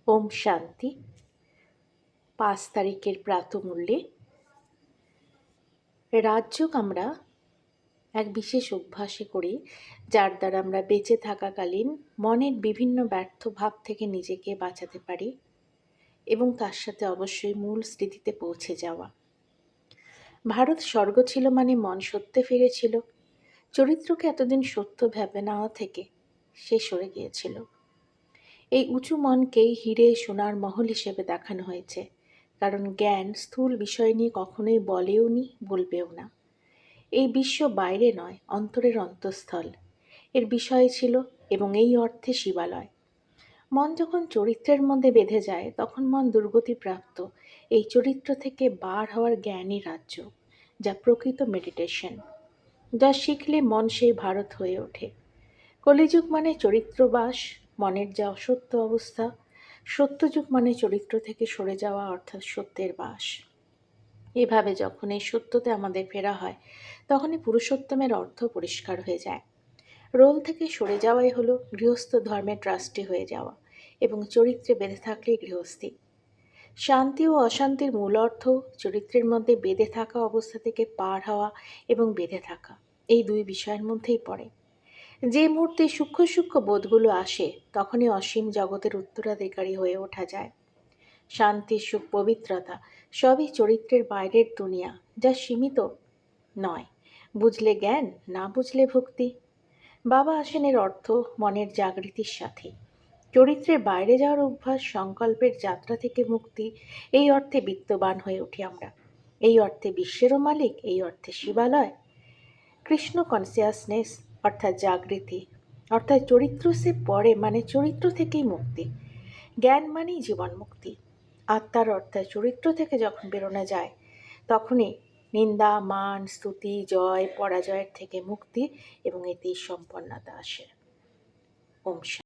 ওম শান্তি। 5 তারিখের প্রাতমূল্যে রাজযোগ আমরা এক বিশেষ অভ্যাসে করি, যার দ্বারা আমরা বেঁচে থাকাকালীন মনের বিভিন্ন ব্যর্থ ভাব থেকে নিজেকে বাঁচাতে পারি এবং তার সাথে অবশ্যই মূল স্থিতিতে পৌঁছে যাওয়া। ভারত স্বর্গ ছিল মানে মন সত্যে ফিরেছিল। চরিত্রকে এতদিন সত্য ভেবে নেওয়া থেকে সে সরে গিয়েছিল। এই উঁচু মনকেই হিরে সোনার মহল হিসেবে দেখানো হয়েছে, কারণ জ্ঞান স্থূল বিষয় নিয়ে কখনোই বলেও নি, বলবেও না। এই বিশ্ব বাইরে নয়, অন্তরের অন্তঃস্থল এর বিষয় ছিল, এবং এই অর্থে শিবালয়। মন যখন চরিত্রের মধ্যে বেঁধে যায়, তখন মন দুর্গতি প্রাপ্ত এই চরিত্র থেকে বার হওয়ার জ্ঞানই রাজ্য, যা প্রকৃত মেডিটেশন, যা শিখলে মন সেই ভারত হয়ে ওঠে। কলিযুগ মানে চরিত্রবাস, মনের যা অসত্য অবস্থা। সত্যযুগ মানে চরিত্র থেকে সরে যাওয়া, অর্থাৎ সত্যের বাস। এভাবে যখন এই সত্যতে আমাদের ফেরা হয়, তখনই পুরুষোত্তমের অর্থ পরিষ্কার হয়ে যায়। রোল থেকে সরে যাওয়াই হলো গৃহস্থ ধর্মের ট্রাস্টি হয়ে যাওয়া, এবং চরিত্রে বেঁধে থাকলেই গৃহস্থী। শান্তি ও অশান্তির মূল অর্থ চরিত্রের মধ্যে বেঁধে থাকা অবস্থা থেকে পার হওয়া এবং বেঁধে থাকা, এই দুই বিষয়ের মধ্যেই পড়ে। যে মুহূর্তে সূক্ষ্ম সূক্ষ্ম বোধগুলো আসে, তখনই অসীম জগতের উত্তরাধিকারী হয়ে ওঠা যায়। শান্তি, সুখ, পবিত্রতা সবই চরিত্রের বাইরের দুনিয়া, যা সীমিত নয়। বুঝলে জ্ঞান, না বুঝলে ভক্তি। বাবা আসেন এর অর্থ মনের জাগৃতির সাথে। চরিত্রের বাইরে যাওয়ার অভ্যাস, সংকল্পের যাত্রা থেকে মুক্তি, এই অর্থে বিত্তবান হয়ে উঠি আমরা। এই অর্থে বিশ্বেরও মালিক, এই অর্থে শিবালয়। কৃষ্ণ কনসিয়াসনেস অর্থাৎ জাগৃতি, অর্থাৎ চরিত্র সে পড়ে মানে চরিত্র থেকেই মুক্তি। জ্ঞান মানেই জীবন মুক্তি। আত্মার অর্থাৎ চরিত্র থেকে যখন বেরোনো যায়, তখনই নিন্দা, মান, স্তুতি, জয়, পরাজয়ের থেকে মুক্তি এবং এতেই সম্পন্নতা আসে। ওম শান্তি।